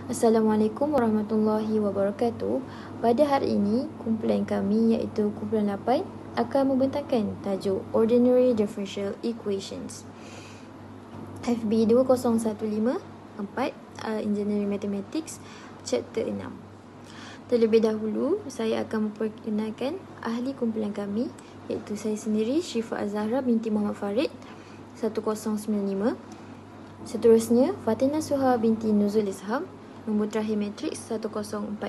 Assalamualaikum warahmatullahi wabarakatuh. Pada hari ini, kumpulan kami iaitu kumpulan 8 akan membentangkan tajuk Ordinary Differential Equations. FB 2015 4 Engineering Mathematics Chapter 6. Terlebih dahulu, saya akan memperkenalkan ahli kumpulan kami iaitu saya sendiri, Syifa Azhara binti Muhammad Farid 1095. Seterusnya, Fatina Suha binti Nuzul Isham nombor terakhir matriks 1042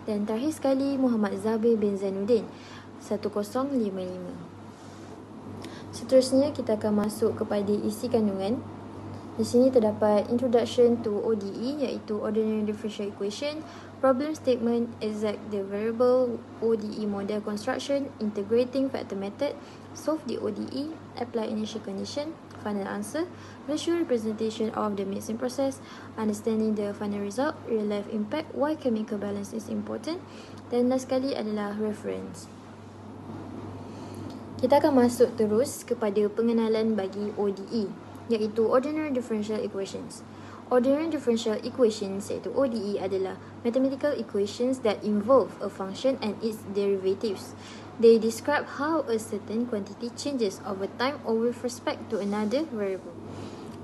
dan terakhir sekali Muhammad Zabir bin Zainuddin 1055. Seterusnya kita akan masuk kepada isi kandungan. Di sini terdapat Introduction to ODE iaitu Ordinary Differential Equation, Problem Statement, Exact the Variable, ODE Model Construction, Integrating Factor Method, Solve the ODE, Apply Initial Condition, Final Answer, Visual Representation of the Mixing Process, Understanding the Final Result, Real Life Impact, Why Chemical Balance is Important, dan last sekali adalah Reference. Kita akan masuk terus kepada pengenalan bagi ODE iaitu Ordinary Differential Equations. Ordinary Differential Equations iaitu ODE adalah mathematical equations that involve a function and its derivatives. They describe how a certain quantity changes over time or with respect to another variable.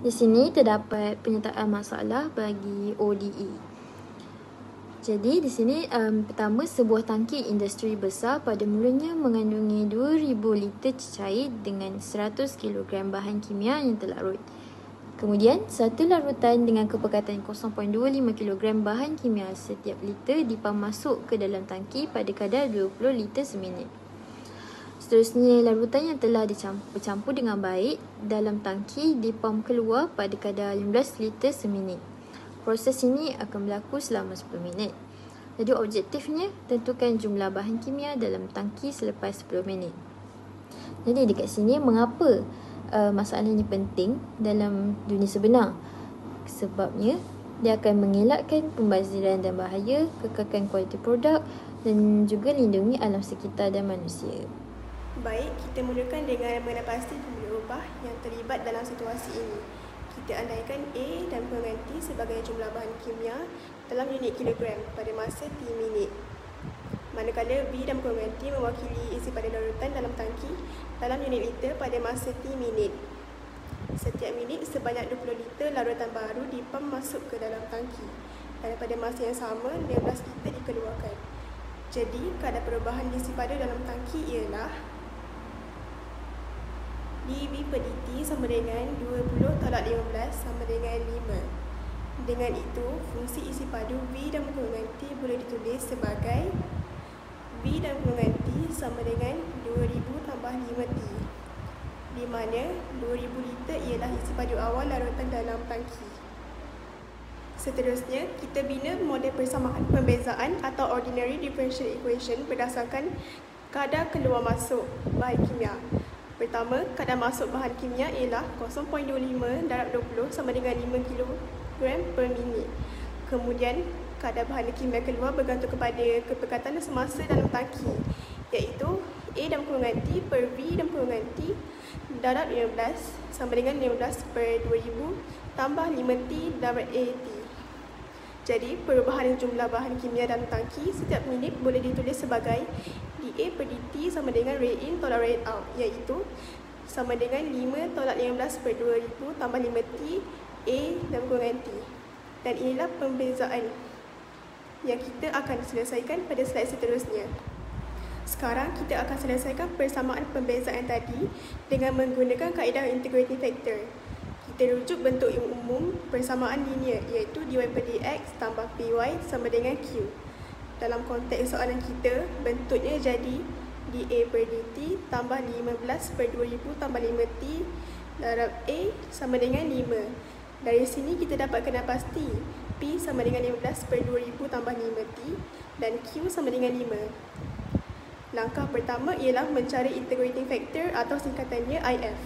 Di sini terdapat penyertaan masalah bagi ODE. Jadi di sini pertama, sebuah tangki industri besar pada mulanya mengandungi 2000 liter cecair dengan 100 kg bahan kimia yang terlarut. Kemudian, satu larutan dengan kepekatan 0.25 kg bahan kimia setiap liter dipam masuk ke dalam tangki pada kadar 20 liter seminit. Seterusnya, larutan yang telah bercampur dengan baik dalam tangki dipam keluar pada kadar 15 liter seminit. Proses ini akan berlaku selama 10 minit. Jadi objektifnya, tentukan jumlah bahan kimia dalam tangki selepas 10 minit. Jadi dekat sini, mengapa masalah ini penting dalam dunia sebenar? Sebabnya, dia akan mengelakkan pembaziran dan bahaya, kekalkan kualiti produk dan juga lindungi alam sekitar dan manusia. Baik, kita mulakan dengan mengenal pasti jumlah ubah yang terlibat dalam situasi ini. Kita andaikan A dan golongan T sebagai jumlah bahan kimia dalam unit kilogram pada masa T minit. Manakala B dan golongan T mewakili isi pada larutan dalam tangki dalam unit liter pada masa T minit. Setiap minit sebanyak 20 liter larutan baru dipam masuk ke dalam tangki dan pada masa yang sama 15 liter dikeluarkan. Jadi, kadar perubahan isi pada dalam tangki ialah dV per dt sama dengan 20 tolak 15 sama dengan 5. Dengan itu, fungsi isi padu V dan golongan T boleh ditulis sebagai V dan golongan T sama dengan 2000 tambah 5T, di mana 2000 liter ialah isi padu awal larutan dalam tangki. Seterusnya, kita bina model persamaan pembezaan atau Ordinary Differential Equation berdasarkan kadar keluar masuk bahan kimia. Pertama, kadar masuk bahan kimia ialah 0.25 darab 20 sama dengan 5 kg per minit. Kemudian, kadar bahan kimia keluar bergantung kepada kepekatan semasa dalam tangki, iaitu A dan golongan T per V dan golongan T darab 15 sama dengan 15 per 2000 tambah 5T darab AT. Jadi, perubahan jumlah bahan kimia dalam tangki setiap minit boleh ditulis sebagai dA per dt sama dengan rate in tolak rate out, iaitu sama dengan 5 tolak 15 per 2000 tambah 5T A dan golongan T. Dan inilah pembezaan yang kita akan selesaikan pada slide seterusnya. Sekarang kita akan selesaikan persamaan pembezaan tadi dengan menggunakan kaedah integrating factor. Kita rujuk bentuk yang umum persamaan linear, iaitu dy per dx tambah py sama dengan q. Dalam konteks soalan kita, bentuknya jadi dA per dt tambah 15 per 2000 tambah 5T darab A sama dengan 5. Dari sini kita dapat kenal pasti P sama dengan 15 per 2000 tambah 5T dan Q sama dengan 5. Langkah pertama ialah mencari integrating factor atau singkatannya IF.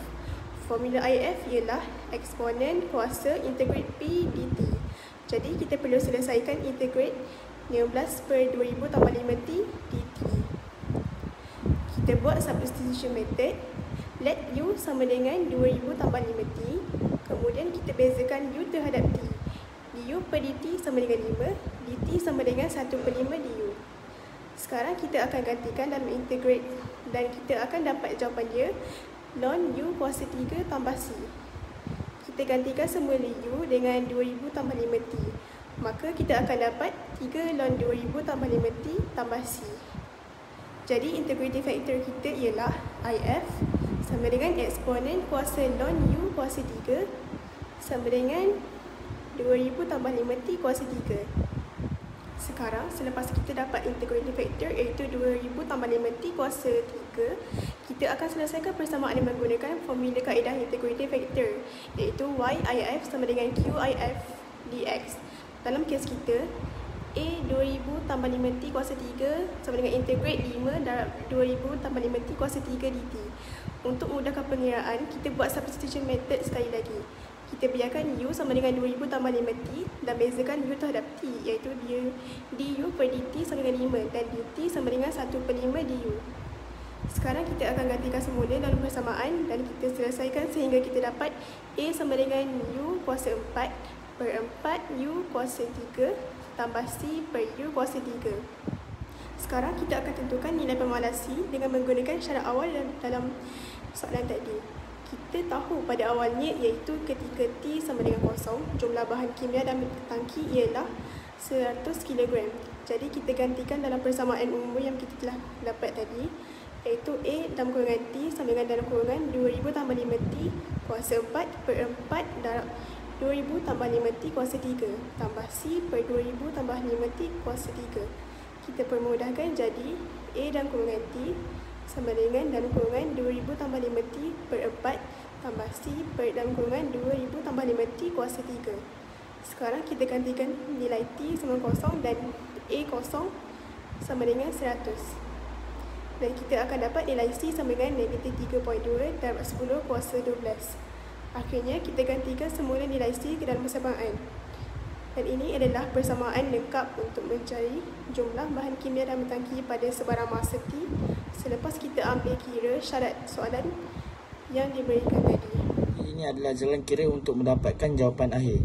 Formula IF ialah eksponen kuasa integrate P dt. Jadi kita perlu selesaikan integrate 15 per 2000 tambah 5T dt. Kita buat substitution method. Let U sama dengan 2000 tambah 5T. Kemudian kita bezakan U terhadap T. du per dt sama dengan 5, dt sama dengan 1/5 du. Sekarang kita akan gantikan dalam integrate dan kita akan dapat jawapan dia ln u kuasa 3 tambah c. Kita gantikan semula u dengan 2000 tambah 5t. Maka kita akan dapat 3 ln 2000 tambah 5t tambah c. Jadi integrating factor kita ialah if sama dengan eksponen kuasa ln u kuasa 3 sama dengan 2000 tambah 5t kuasa 3. Sekarang selepas kita dapat integrating factor iaitu 2000 tambah 5t kuasa 3, kita akan selesaikan persamaan dengan menggunakan formula kaedah integrating factor iaitu yif sama dengan qif dx. Dalam kes kita, A 2000 tambah 5t kuasa 3 sama dengan integrate 5 darab 2000 tambah 5t kuasa 3 dt. Untuk memudahkan pengiraan, kita buat substitution method sekali lagi. Kita biarkan u sama dengan 2000 tambah 5t dan bezakan u terhadap t iaitu du per dt sama dengan 5 dan dt sama dengan 1/5 du. Sekarang kita akan gantikan semula dalam persamaan dan kita selesaikan sehingga kita dapat A sama dengan u kuasa 4 per 4 u kuasa 3 tambah c per u kuasa 3. Sekarang kita akan tentukan nilai pemalas c dengan menggunakan syarat awal dalam soalan tadi. Kita tahu pada awalnya iaitu ketika T sama dengan kosong, jumlah bahan kimia dalam tangki ialah 100 kg. Jadi kita gantikan dalam persamaan umum yang kita telah dapat tadi, iaitu A dalam kurungan T sama dengan dalam kurungan 2000 tambah 5T kuasa 4 per 4 darab 2000 tambah 5T kuasa 3 tambah C per 2000 tambah 5T kuasa 3. Kita permudahkan jadi A dalam kurungan T sama dengan dalam kurungan 2000 tambah 5T per 4 tambah C per dalam kurungan 2000 tambah 5T kuasa 3. Sekarang kita gantikan nilai T sama kosong dan A kosong sama dengan 100. Dan kita akan dapat nilai C sama dengan negatif 3.2 darab 10 kuasa 12. Akhirnya kita gantikan semula nilai C ke dalam persamaan. Dan ini adalah persamaan lengkap untuk mencari jumlah bahan kimia dalam tangki pada sebarang masa T selepas kita ambil kira syarat soalan yang diberikan tadi. Ini adalah jalan kira untuk mendapatkan jawapan akhir.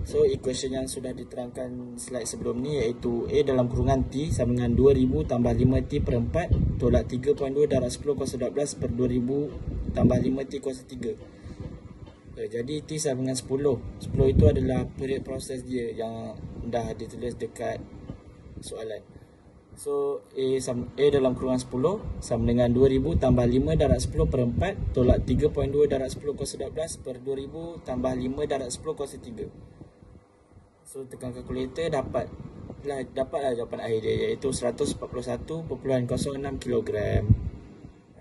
So, equation yang sudah diterangkan slide sebelum ni iaitu A dalam kurungan T sama dengan 2000 tambah 5T per 4 tolak 3.2 darab 10 kuasa 12 per 2000 tambah 5T kuasa 3. Jadi T sama dengan 10. 10 itu adalah period proses dia yang dah ditulis dekat soalan. So A dalam kurungan 10 sama dengan 2000 tambah 5 darab 10 per 4 tolak 3.2 darab 10 kuasa 12 per 2000 tambah 5 darab 10 kuasa 3. So tekan kalkulator dapatlah jawapan akhir dia iaitu 141.06 kg.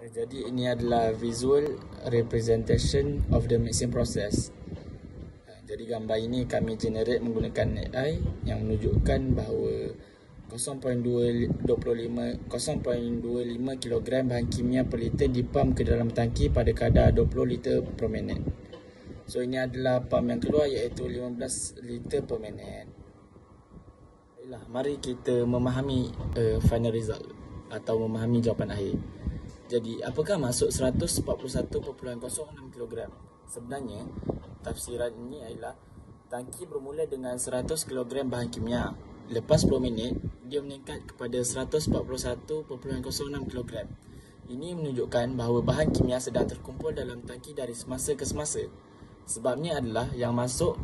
Jadi ini adalah visual representation of the mixing process. Jadi gambar ini kami generate menggunakan AI yang menunjukkan bahawa 0.25 kg bahan kimia per liter dipam ke dalam tangki pada kadar 20 liter per minit. So ini adalah pam yang keluar iaitu 15 liter per minit. Baiklah, mari kita memahami final result atau memahami jawapan akhir. Jadi, apakah maksud 141.06 kg? Sebenarnya, tafsiran ini adalah tangki bermula dengan 100 kg bahan kimia. Lepas 10 minit, dia meningkat kepada 141.06 kg. Ini menunjukkan bahawa bahan kimia sedang terkumpul dalam tangki dari semasa ke semasa. Sebabnya adalah yang masuk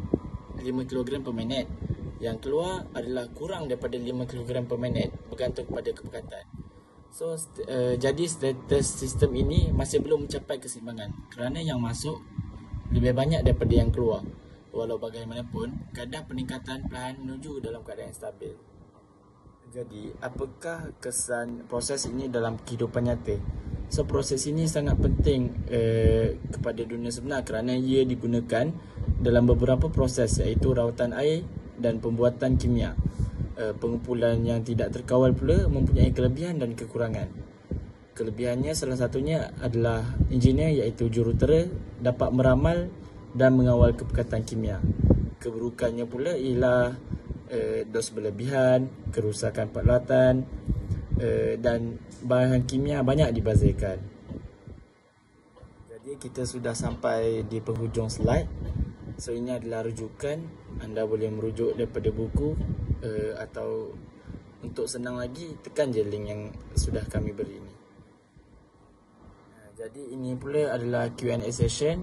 5 kg per minit. Yang keluar adalah kurang daripada 5 kg per minit bergantung kepada kepekatan. So, jadi status sistem ini masih belum mencapai keseimbangan kerana yang masuk lebih banyak daripada yang keluar. Walau bagaimanapun, kadar peningkatan perlahan menuju dalam keadaan yang stabil. Jadi, apakah kesan proses ini dalam kehidupan nyata? So, proses ini sangat penting kepada dunia sebenar kerana ia digunakan dalam beberapa proses iaitu rawatan air dan pembuatan kimia. Pengumpulan yang tidak terkawal pula mempunyai kelebihan dan kekurangan. Kelebihannya salah satunya adalah engineer iaitu jurutera dapat meramal dan mengawal kepekatan kimia. Keburukannya pula ialah dos berlebihan, kerusakan peralatan dan bahan kimia banyak dibazirkan. Jadi kita sudah sampai di penghujung slide. So ini adalah rujukan. Anda boleh merujuk daripada buku atau untuk senang lagi tekan je link yang sudah kami beri ni. Jadi ini pula adalah Q&A session.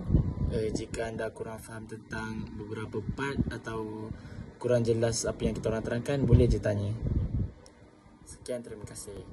Jika anda kurang faham tentang beberapa part atau kurang jelas apa yang kita orang terangkan, boleh je tanya. Sekian, terima kasih.